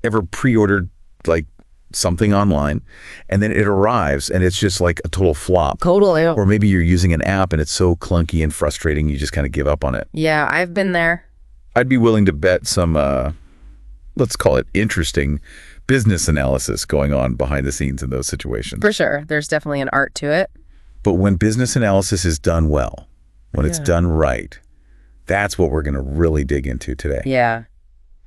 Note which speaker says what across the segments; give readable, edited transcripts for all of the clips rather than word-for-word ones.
Speaker 1: Ever pre-ordered like something online and then it arrives and it's just like a total flop?
Speaker 2: Totally.
Speaker 1: Or maybe you're using an app and it's so clunky and frustrating you just kind of give up on it.
Speaker 2: Yeah, I've been there.
Speaker 1: I'd be willing to bet some, let's call it interesting business analysis going on behind the scenes in those situations.
Speaker 2: For sure. There's definitely an art to it.
Speaker 1: But when business analysis is done well, when it's done right, that's what we're going to really dig into today.
Speaker 2: Yeah.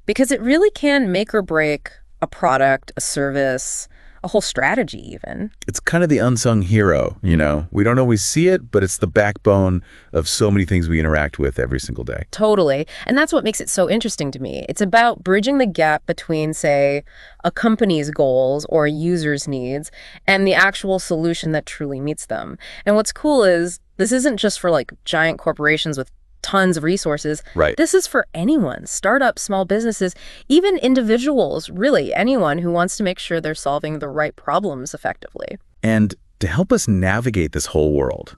Speaker 2: Because it really can make or break a product, a service, a whole strategy even.
Speaker 1: It's kind of the unsung hero, you know? We don't always see it, but it's the backbone of so many things we interact with every single day.
Speaker 2: Totally. And that's what makes it so interesting to me. It's about bridging the gap between, say, a company's goals or a user's needs and the actual solution that truly meets them. And what's cool is this isn't just for like giant corporations with tons of resources.
Speaker 1: Right.
Speaker 2: This is for anyone, startups, small businesses, even individuals, really anyone who wants to make sure they're solving the right problems effectively.
Speaker 1: And to help us navigate this whole world,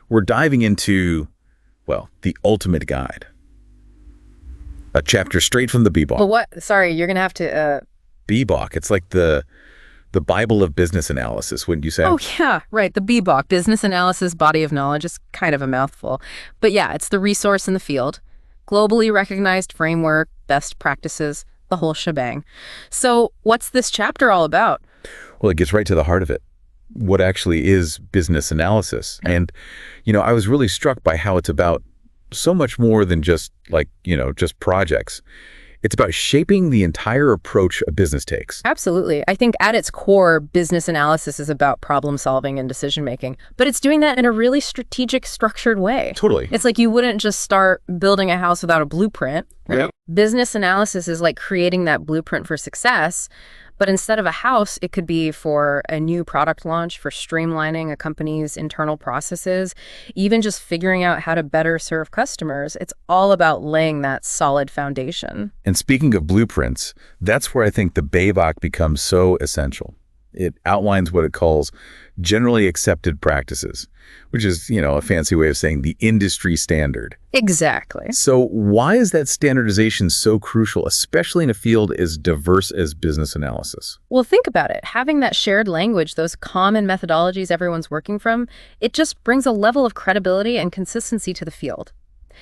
Speaker 1: we're diving into, well, the ultimate guide. A chapter straight from the BBOK.
Speaker 2: But what? Sorry, you're going to have to...
Speaker 1: BBOK, it's like the Bible of business analysis, wouldn't you say?
Speaker 2: Oh, yeah, right. The BBOK, Business Analysis Body of Knowledge, is kind of a mouthful. But yeah, it's the resource in the field. Globally recognized framework, best practices, the whole shebang. So what's this chapter all about?
Speaker 1: Well, it gets right to the heart of it. What actually is business analysis? And, you know, I was really struck by how it's about so much more than just like, you know, just projects. It's about shaping the entire approach a business takes.
Speaker 2: Absolutely. I think at its core, business analysis is about problem solving and decision making, but it's doing that in a really strategic, structured way.
Speaker 1: Totally.
Speaker 2: It's like you wouldn't just start building a house without a blueprint. Right?
Speaker 1: Yep.
Speaker 2: Business analysis is like creating that blueprint for success, but instead of a house, it could be for a new product launch, for streamlining a company's internal processes, even just figuring out how to better serve customers. It's all about laying that solid foundation.
Speaker 1: And speaking of blueprints, that's where I think the BBOK becomes so essential. It outlines what it calls generally accepted practices, which is, you know, a fancy way of saying the industry standard.
Speaker 2: Exactly.
Speaker 1: So why is that standardization so crucial, especially in a field as diverse as business analysis?
Speaker 2: Well, think about it. Having that shared language, those common methodologies everyone's working from, it just brings a level of credibility and consistency to the field.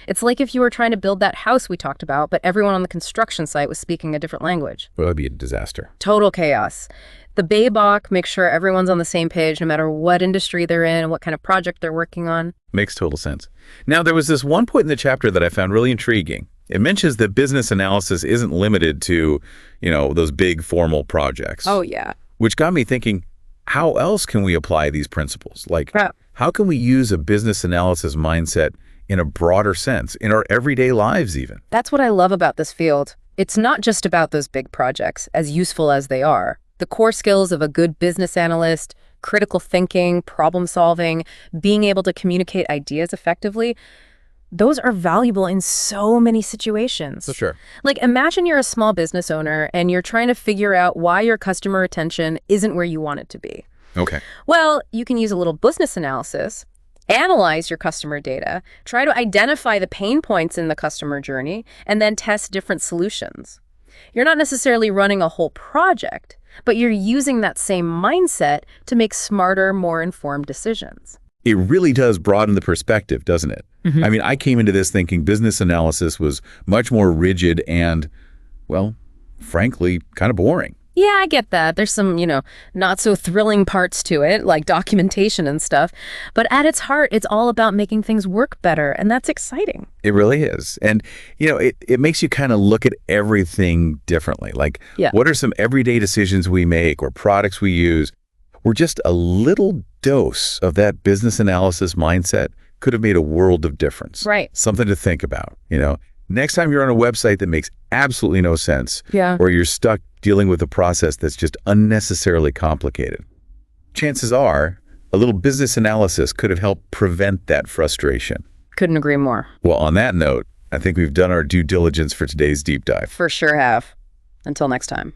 Speaker 2: It's like if you were trying to build that house we talked about, but everyone on the construction site was speaking a different language.
Speaker 1: Well, that'd be a disaster.
Speaker 2: Total chaos. The BBOK makes sure everyone's on the same page no matter what industry they're in and what kind of project they're working on.
Speaker 1: Makes total sense. Now, there was this one point in the chapter that I found really intriguing. It mentions that business analysis isn't limited to, you know, those big formal projects.
Speaker 2: Oh, yeah.
Speaker 1: Which got me thinking, how else can we apply these principles? Like, how can we use a business analysis mindset in a broader sense, in our everyday lives even?
Speaker 2: That's what I love about this field. It's not just about those big projects, as useful as they are. The core skills of a good business analyst, critical thinking, problem solving, being able to communicate ideas effectively, those are valuable in so many situations.
Speaker 1: For sure.
Speaker 2: Like, imagine you're a small business owner and you're trying to figure out why your customer retention isn't where you want it to be.
Speaker 1: Okay.
Speaker 2: Well, you can use a little business analysis, analyze your customer data, try to identify the pain points in the customer journey, and then test different solutions. You're not necessarily running a whole project, but you're using that same mindset to make smarter, more informed decisions.
Speaker 1: It really does broaden the perspective, doesn't it? I mean, I came into this thinking business analysis was much more rigid and, well, frankly, kind of boring.
Speaker 2: Yeah, I get that. There's some, you know, not so thrilling parts to it, like documentation and stuff. But at its heart, it's all about making things work better, and that's exciting.
Speaker 1: It really is. And, you know, it makes you kind of look at everything differently. Like, what are some everyday decisions we make or products we use where just a little dose of that business analysis mindset could have made a world of difference?
Speaker 2: Right.
Speaker 1: Something to think about, you know. Next time you're on a website that makes absolutely no sense, or you're stuck dealing with a process that's just unnecessarily complicated, chances are a little business analysis could have helped prevent that frustration.
Speaker 2: Couldn't agree more.
Speaker 1: Well, on that note, I think we've done our due diligence for today's deep dive.
Speaker 2: For sure have. Until next time.